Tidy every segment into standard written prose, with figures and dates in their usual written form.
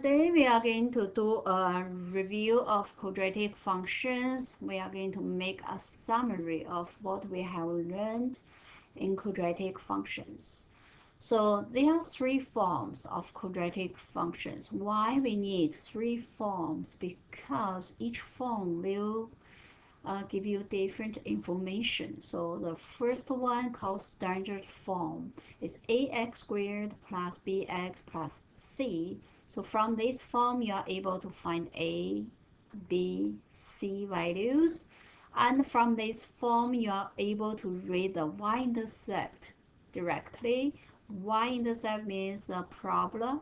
Today we are going to do a review of quadratic functions. We are going to make a summary of what we have learned in quadratic functions. So there are three forms of quadratic functions. Why we need three forms? Because each form will give you different information. So the first one called standard form is ax squared plus bx plus c. So from this form you are able to find a, b, c values, and from this form you are able to read the y-intercept directly. Y-intercept means the parabola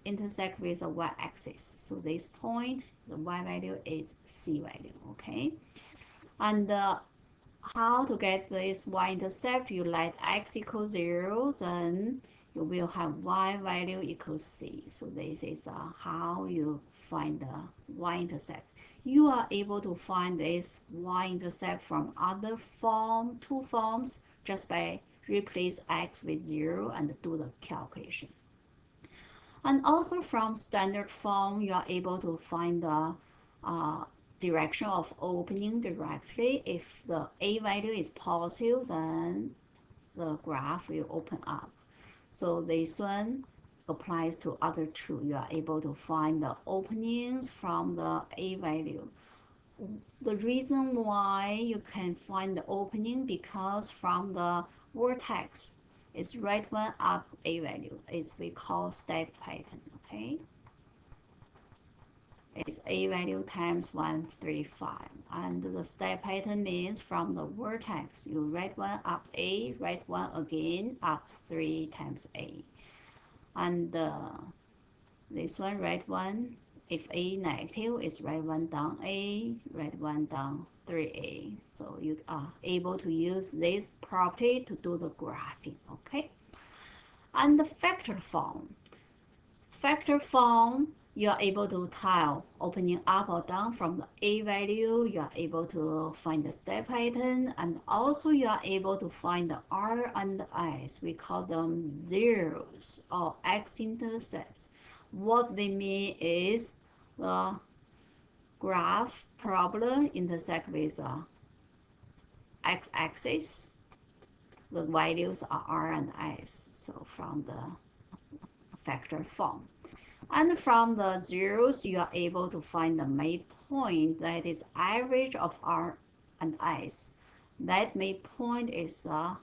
intersect with the y-axis. So this point, the y value is c value, okay? And how to get this y-intercept? You let x equal 0, then you will have y value equals c. So this is how you find the y-intercept. You are able to find this y-intercept from other two forms just by replace x with 0 and do the calculation. And also from standard form, you are able to find the direction of opening directly. If the a value is positive, then the graph will open up. So this one applies to other two. You are able to find the openings from the a value. The reason why you can find the opening, because from the vertex is right one up a value, is we call step pattern, okay? It's a value times 135, and the step pattern means from the vertex you write one up a, write one again up 3 times a, and this one write one, if a negative is write one down a, write one down 3a. So you are able to use this property to do the graphing, okay? And the factor form, you are able to tile opening up or down from the a value. You are able to find the step pattern, and also you are able to find the r and s. We call them zeros or x-intercepts. What they mean is the graph parabola intersect with x-axis. The values are r and s. So from the factor form. And from the zeros, you are able to find the midpoint, that is average of r and s. That midpoint is the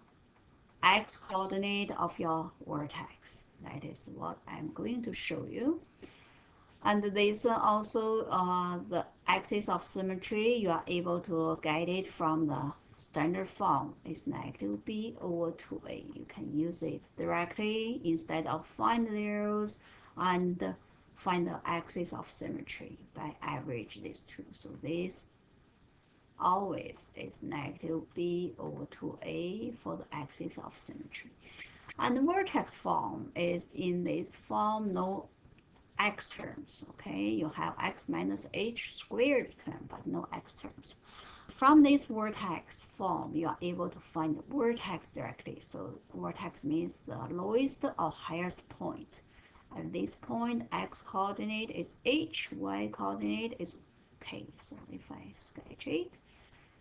x coordinate of your vertex. That is what I'm going to show you. And this one also, the axis of symmetry, you are able to get it from the standard form. It's negative b over 2a. You can use it directly instead of find zeros and find the axis of symmetry by average these two. So this always is negative b over 2a for the axis of symmetry. And the vertex form is in this form, no x terms, okay? You have x minus h squared term, but no x terms. From this vertex form, you are able to find the vertex directly. So vertex means the lowest or highest point. At this point, x coordinate is h, y coordinate is k. So if I sketch it,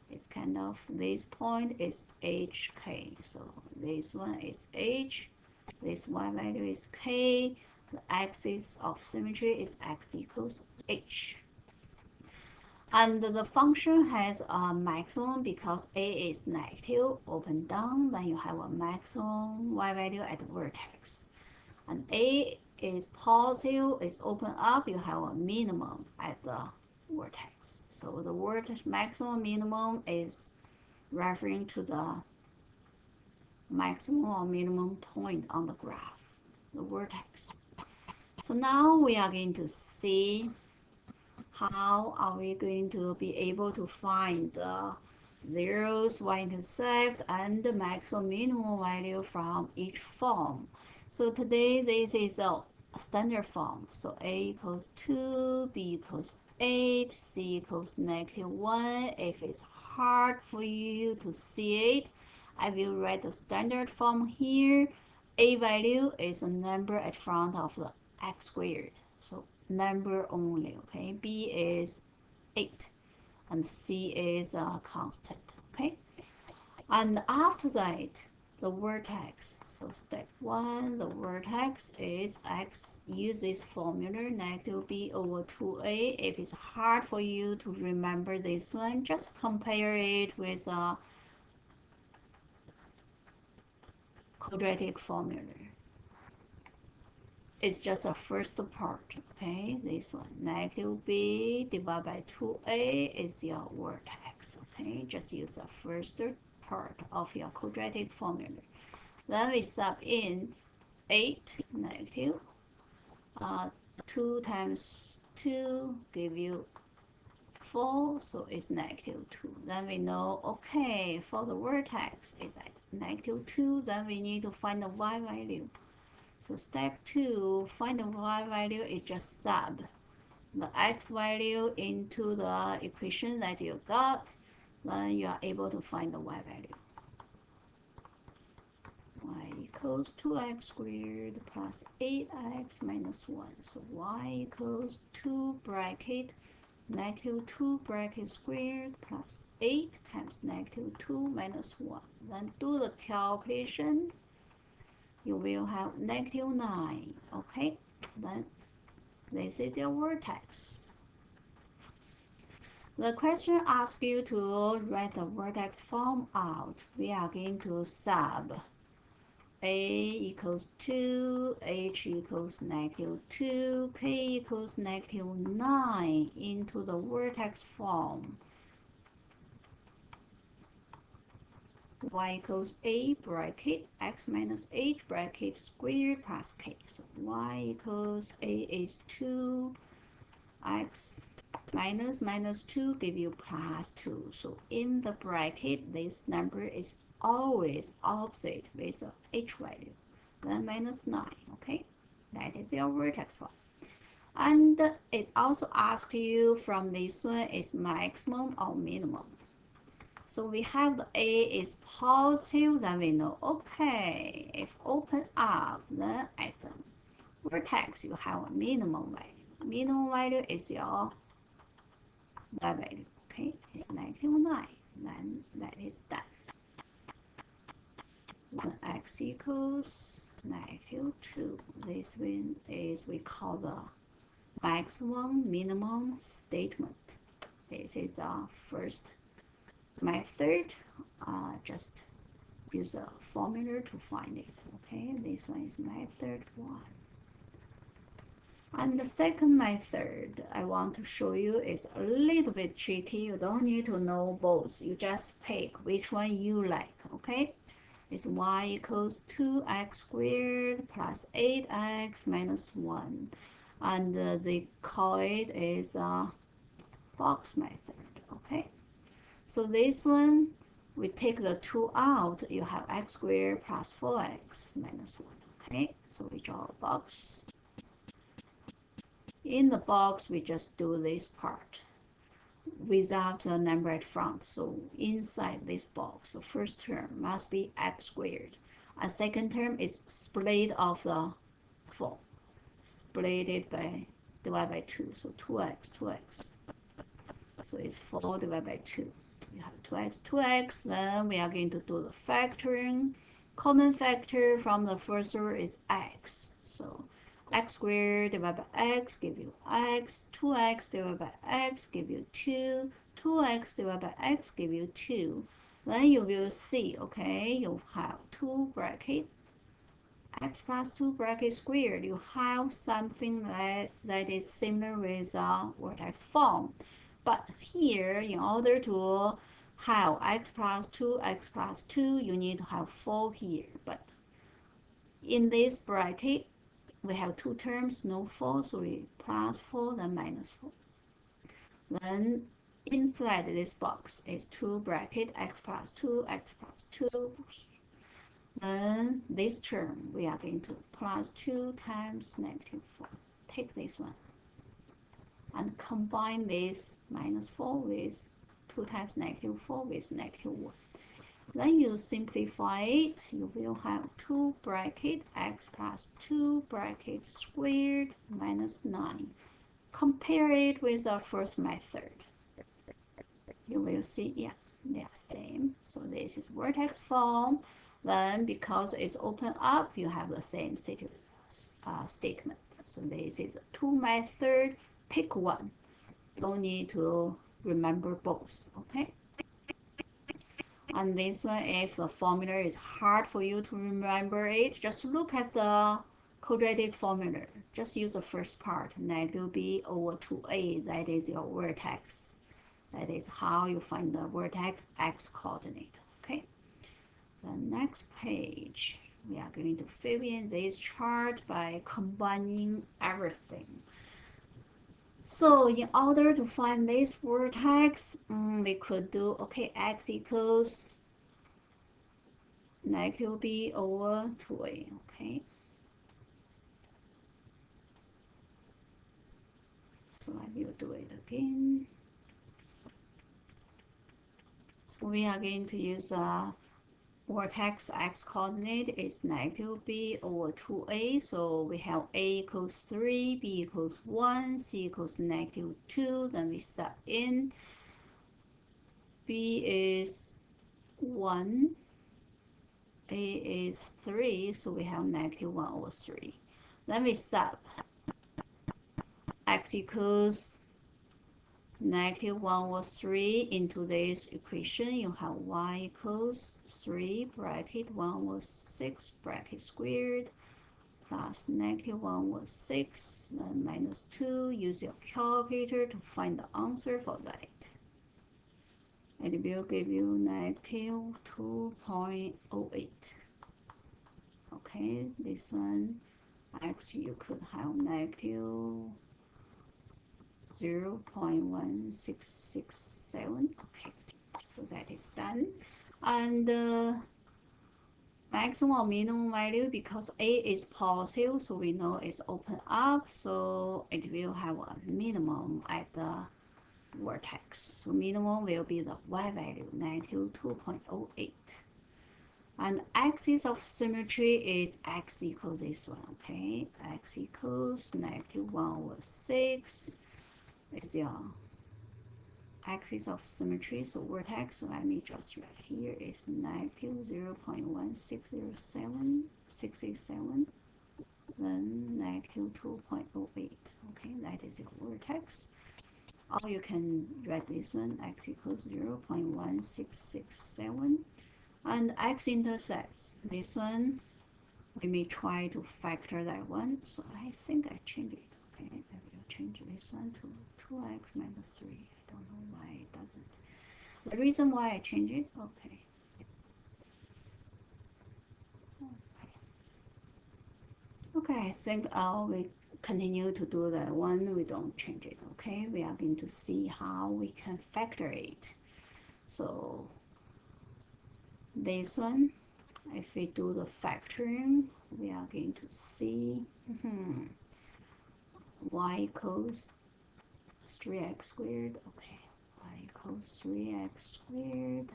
it's kind of, this point is hk. So this one is h, this y value is k, the axis of symmetry is x equals h. And the function has a maximum because a is negative, open down, then you have a maximum y value at the vertex. And a is positive, is open up, you have a minimum at the vertex. So the vertex maximum minimum is referring to the maximum or minimum point on the graph, the vertex. So now we are going to see how are we going to be able to find the zeros, y-intercept, and the maximum minimum value from each form. So today this is a standard form. So a equals 2, b equals 8, c equals -1. If it's hard for you to see it, I will write the standard form here. A value is a number at front of the x squared. So number only, okay? B is 8 and C is a constant, okay? And after that, the vertex. So step 1, the vertex is x. Use this formula, negative b over 2a. If it's hard for you to remember this one, just compare it with a quadratic formula. It's just a first part, okay? This one, negative b divided by 2a is your vertex, okay? Just use the first part of your quadratic formula. Then we sub in 8 negative 2 times 2 give you 4, so it's negative 2. Then we know, okay, for the vertex is at negative 2, then we need to find the y value. So step 2, find the y value is just sub the x value into the equation that you got, then you are able to find the y value. Y equals 2x squared plus 8x minus 1. So y equals 2 bracket negative 2 bracket squared plus 8 times negative 2 minus 1. Then do the calculation. You will have negative 9. Okay, then this is your vertex. The question asks you to write the vertex form out. We are going to sub a equals 2, h equals negative 2, k equals negative 9 into the vertex form. Y equals a bracket x minus h bracket squared plus k. So y equals a is 2, x minus 2 give you plus 2. So in the bracket, this number is always opposite with the h value. Then minus 9, okay? That is your vertex form. And it also asks you from this one is maximum or minimum. So we have the A is positive, then we know, okay, if open up, then at the vertex you have a minimum value. Minimum value is your y value, okay? It's negative 9, then that is done. When x equals negative 2, this one is we call the maximum minimum statement. This is our first method. Just use a formula to find it. Okay, this one is method 1. And the second method I want to show you is a little bit tricky. You don't need to know both. You just pick which one you like. Okay, it's y equals 2x squared plus 8x minus 1. And they call it is a box method. Okay, so this one, we take the 2 out, you have x squared plus 4x minus 1. Okay, so we draw a box. In the box, we just do this part without the number at front. So inside this box, the first term must be x squared. A second term is split of the 4. Split it by, divided by 2. So 2x, 2x. So it's 4 divided by 2. We have 2x, 2x. Then we are going to do the factoring. Common factor from the first word is x. So x squared divided by x give you x. 2x divided by x give you 2. 2x divided by x give you 2. Then you will see, okay, you have 2 bracket x plus 2 bracket squared. You have something that is similar with vertex form. But here, in order to have x plus 2, you need to have 4 here. But in this bracket, we have 2 terms, no 4, so we plus 4, then minus 4. Then inside this box is 2 bracket x plus 2, x plus 2. Then this term, we are going to plus 2 times negative 4. Take this one and combine this minus 4 with 2 times negative 4 with negative 1. Then you simplify it. You will have 2 bracket x plus 2 bracket squared minus 9. Compare it with the first method. You will see, yeah, they are same. So this is vertex form. Then because it's open up, you have the same statement. So this is 2 method. Pick one. Don't need to remember both. Okay. And this one, if the formula is hard for you to remember it, just look at the quadratic formula. Just use the first part, negative b over 2a, that is your vertex. That is how you find the vertex x coordinate. Okay. The next page, we are going to fill in this chart by combining everything. So in order to find this vertex, we could do, okay, x equals negative b over 2a, okay? So I will do it again. So we are going to use vertex x coordinate is negative b over 2a. So we have a equals 3, b equals 1, c equals negative 2. Then we sub in. b is 1, a is 3, so we have negative 1 over 3. Then we sub x equals negative 1 over 3 into this equation. You have y equals 3 bracket 1 over 6 bracket squared plus negative 1 over 6 then minus 2. Use your calculator to find the answer for that. It will give you negative 2.08. Okay, this one x you could have negative 0.1667. Okay, so that is done. And maximum or minimum value, because a is positive, so we know it's open up, so it will have a minimum at the vertex. So minimum will be the y value, negative 2.08. And axis of symmetry is x equals this one, okay? X equals negative 1 over 6 is your axis of symmetry. So vertex, let me just write here, is negative 0.1607687, then negative 2.08. Okay, that is your vertex. Or you can write this one, x equals 0.1667. And x-intercepts, this one, we may try to factor that one. So I think I changed it. Okay, I will change this one to 2x minus 3. I don't know why it doesn't. The reason why I change it, okay. Okay, I think we continue to do that one. We don't change it, okay? We are going to see how we can factor it. So this one, if we do the factoring, we are going to see y equals 3x squared. Okay, y equals 3x squared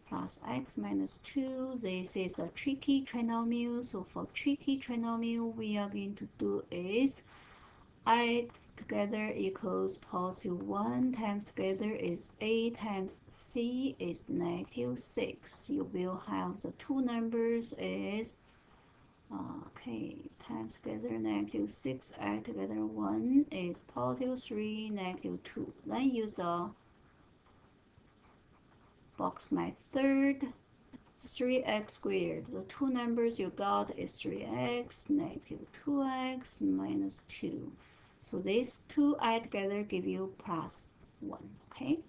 plus x minus 2. This is a tricky trinomial. So for tricky trinomial, we are going to do is x together equals positive 1 times together is a times c is negative 6. You will have the two numbers is okay, times together negative 6, add together 1 is positive 3, negative 2. Then use a box method. 3x squared. The two numbers you got is 3x, negative 2x, minus 2. So these two add together give you plus 1. Okay.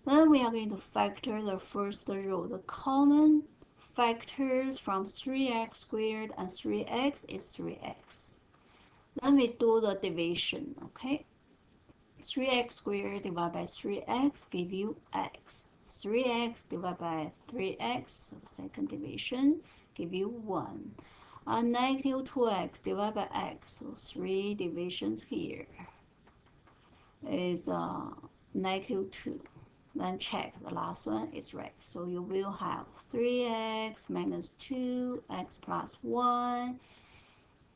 Then we are going to factor the first row. The common factors from 3x squared and 3x is 3x. Then we do the division. Okay. 3x squared divided by 3x give you x. 3x divided by 3x, so second division, give you 1. And negative 2x divided by x, so 3 divisions here, is negative 2. Then check the last one is right. So you will have 3x minus 2x plus 1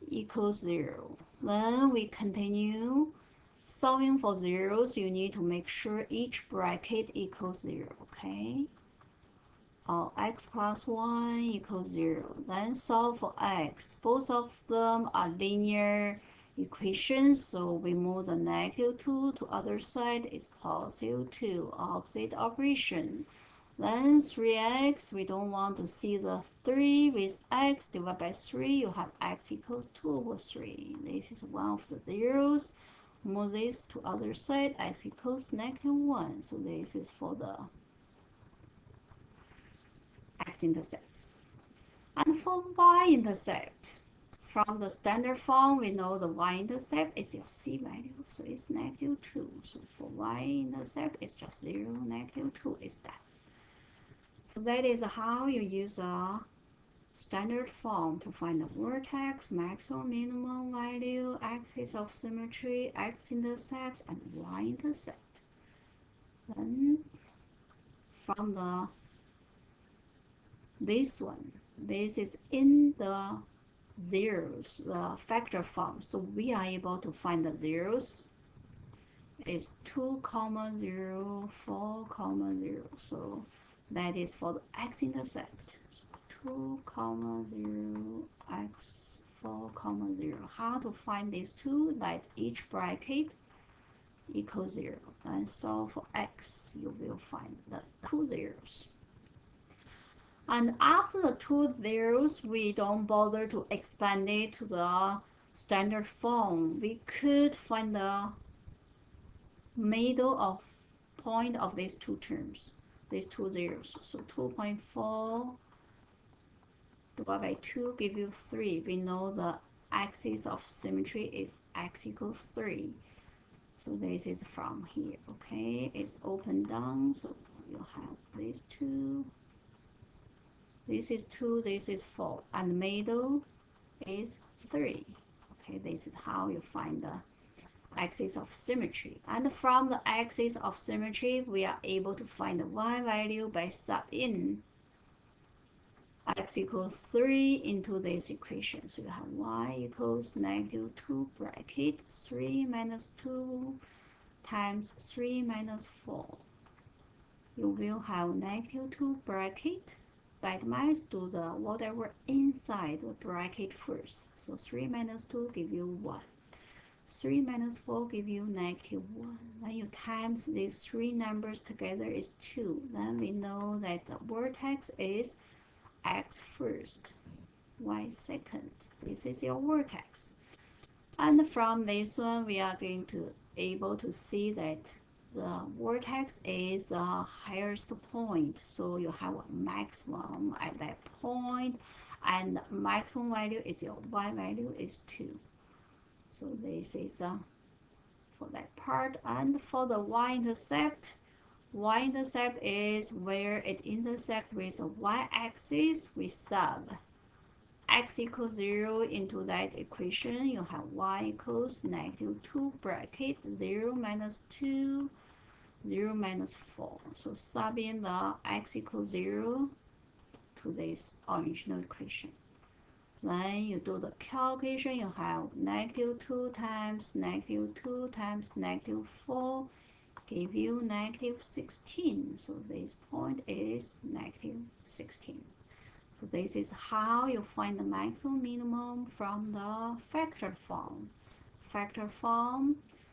equals 0. Then we continue solving for zeros. You need to make sure each bracket equals 0, okay? X plus 1 equals 0. Then solve for x. Both of them are linear equations, so we move the -2 to other side is +2. Opposite operation. Then 3x, we don't want to see the 3 with x divided by 3. You have x equals 2 over 3. This is one of the zeros. Move this to other side, x equals -1. So this is for the x-intercept. And for y-intercept, from the standard form, we know the y-intercept is your c value, so it's -2. So for y-intercept, it's just 0, -2 is that. So that is how you use a standard form to find the vertex, maximum, minimum value, axis of symmetry, x-intercept, and y-intercept. Then from this one, this is in the zeros, the factor form, so we are able to find the zeros is 2, 0, 4, 0. So that is for the x-intercept. So 2, 0, x, 4, 0. How to find these two? That each bracket equals 0. And solve for x, you will find the 2 zeros. And after the 2 zeros, we don't bother to expand it to the standard form. We could find the middle of point of these two terms, these 2 zeros. So 2.4 divided by 2 give you 3. We know the axis of symmetry is x equals 3. So this is from here, okay? It's open down, so you have these two. This is 2, this is 4, and the middle is 3. Okay, this is how you find the axis of symmetry. And from the axis of symmetry, we are able to find the y value by sub in x equals 3 into this equation. So you have y equals -2 bracket 3 minus 2 times 3 minus 4. You will have -2 bracket. That means do the whatever inside the bracket first. So 3 minus 2 give you 1. 3 minus 4 give you -1. Then you times these three numbers together is 2. Then we know that the vertex is x first, y second. This is your vertex. And from this one, we are going to able to see that the vertex is the highest point, so you have a maximum at that point, and the maximum value is your y value is 2. So this is for that part. And for the y-intercept is where it intersects with the y-axis. We sub x equals 0 into that equation. You have y equals -2 bracket 0 minus 2, 0 minus 4. So sub in the x equals 0 to this original equation. Then you do the calculation. You have -2 times -2 times -4 give you -16. So this point is -16. So this is how you find the maximum minimum from the factor form.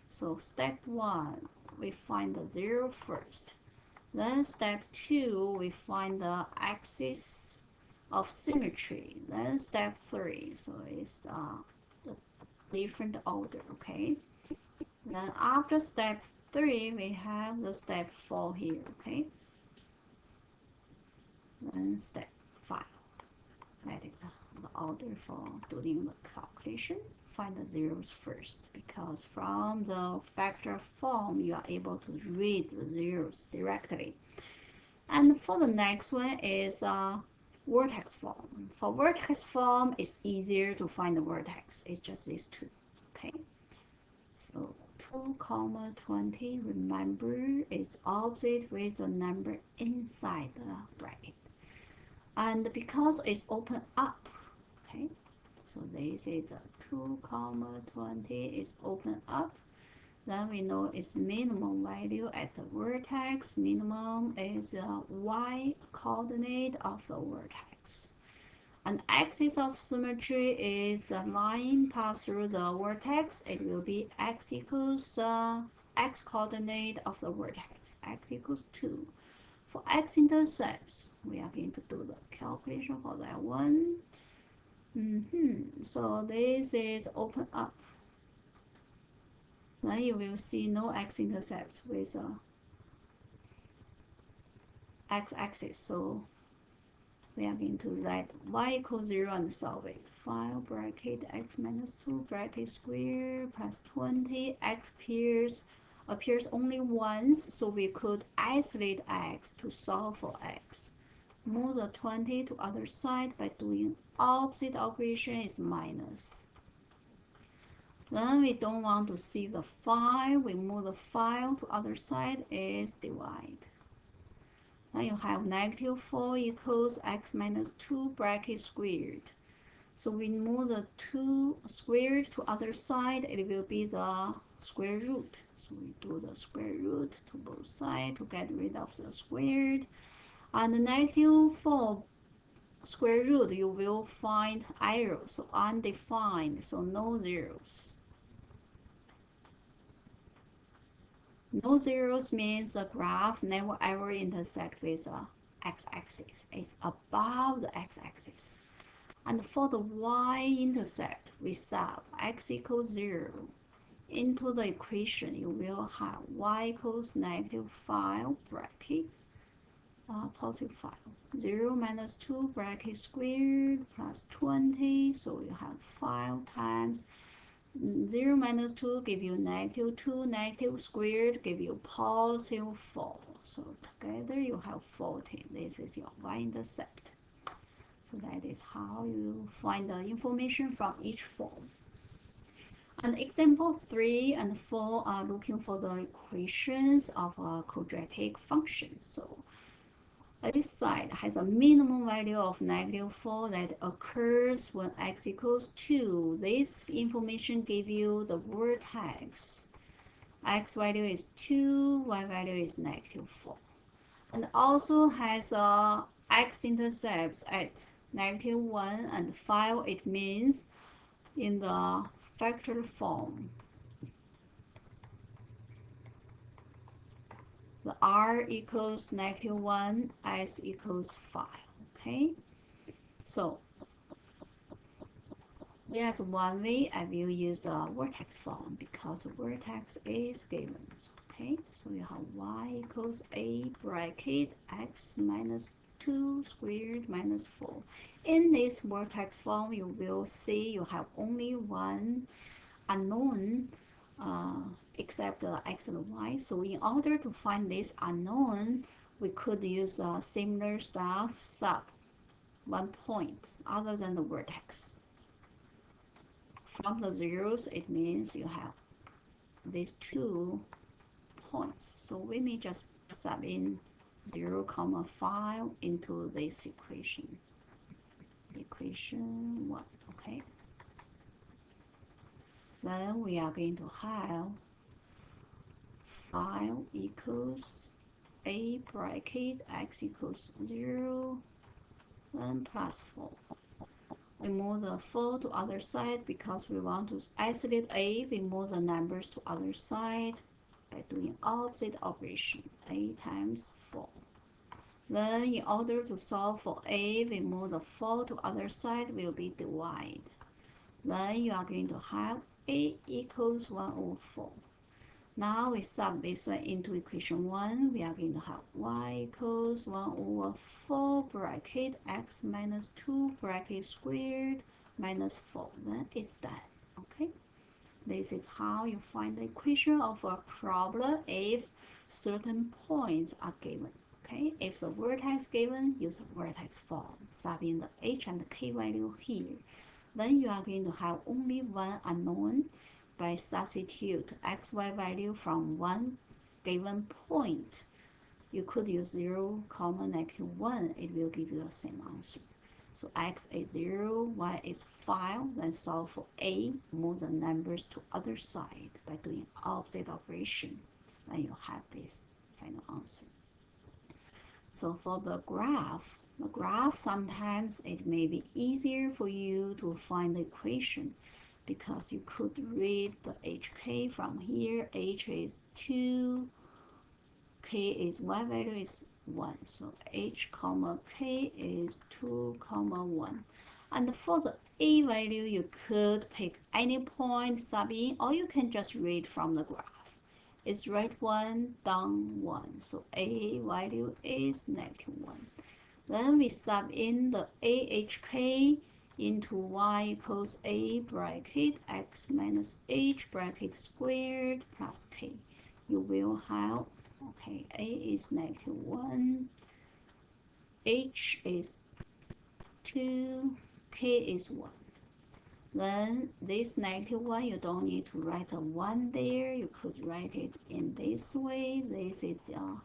So step 1, we find the 0 first. Then step 2, we find the axis of symmetry. Then step 3, so it's the different order, okay? Then after step 3, we have the step 4 here, okay? Then step 5. That is the order for doing the calculation. Find the zeros first, because from the factor form you are able to read the zeros directly. And for the next one is vertex form. For vertex form, it's easier to find the vertex. It's just these two. Okay, so 2, 20. Remember, it's opposite with a number inside the bracket. And because it's open up, okay, so this is a 2, 20 is open up. Then we know its minimum value at the vertex. Minimum is y coordinate of the vertex. An axis of symmetry is a line passed through the vertex. It will be x equals x coordinate of the vertex. X equals 2. For x-intercepts, we are going to do the calculation for that one. So this is open up. Then you will see no x-intercept with a x-axis. So we are going to write y equals 0 and solve it. 5 bracket x minus 2 bracket square plus 20. X appears only once, so we could isolate x to solve for x. Move the 20 to other side by doing opposite operation is minus. Then we don't want to see the 5. We move the 5 to other side is divide. Then you have negative 4 equals x minus 2 bracket squared. So we move the 2 squared to other side. It will be the square root. So we do the square root to both sides to get rid of the squared. And the negative 4 square root, you will find error. So undefined, so no zeros. No zeros means the graph never ever intersect with the x-axis. It's above the x-axis. And for the y-intercept, we sub x equals 0 into the equation. You will have y equals negative 5 bracket positive 5. 0 minus 2 bracket squared plus 20. So you have 5 times 0 minus 2 give you negative 2, negative squared give you positive 4. So together you have 14. This is your y-intercept. So that is how you find the information from each form. And example 3 and 4 are looking for the equations of a quadratic function. So this side has a minimum value of negative 4 that occurs when x equals 2. This information gives you the vertex. X value is 2, y value is negative 4. And also has x-intercepts at negative 1 and 5. It means in the factor form. The r equals negative 1, s equals 5. Okay, so there's one way I will use the vertex form because the vertex is given. Okay, so you have y equals a bracket x minus 2 squared minus 4. In this vertex form, you will see you have only one unknown except the x and y. So in order to find this unknown, we could use similar stuff, sub one point other than the vertex. From the zeros, it means you have these 2 points. So we may just sub in 0, 5 into this equation. Equation 1, okay? Then we are going to have 5 equals a bracket x equals 0, then plus 4. We move the 4 to other side because we want to isolate a. We move the numbers to other side by doing opposite operation. A times 4. Then in order to solve for a, we move the 4 to other side will be divide. Then you are going to have a equals 1 over 4. Now we sub this one into equation 1. We are going to have y equals 1 over 4 bracket x minus 2 bracket squared minus 4. Then it's done. Okay. This is how you find the equation of a problem if certain points are given. Okay. If the vertex given, use the vertex form. Sub in the h and k value here. Then you are going to have only one unknown. by substitute xy value from one given point. You could use 0, -1, it will give you the same answer. So x is 0, y is 5, then solve for a, move the numbers to other side by doing opposite operation. Then you have this final answer. So for the graph sometimes it may be easier for you to find the equation because you could read the hk from here. H is 2, k is y value is 1, so h comma k is 2 comma 1. And for the a value, you could pick any point, sub in, or you can just read from the graph. It's right 1, down 1, so a value is -1. Then we sub in the ahk into y equals a bracket x minus h bracket squared plus k. You will have, okay, a is -1, h is 2, k is 1. Then this -1, you don't need to write a 1 there. You could write it in this way. This is the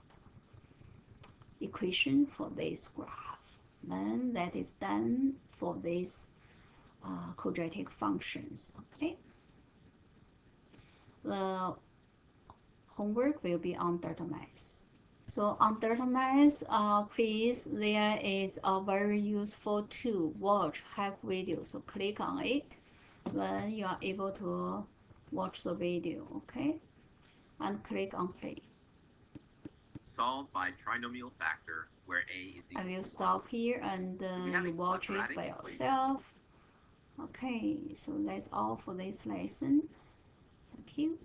equation for this graph. Then that is done for these quadratic functions. Okay. The homework will be on data math. So on data math, please, there is a very useful tool, watch hack video. So click on it when you are able to watch the video, okay? And click on play. Solved by trinomial factor where a is equal I will to stop here and you watch it by yourself. Okay, so that's all for this lesson. Thank you.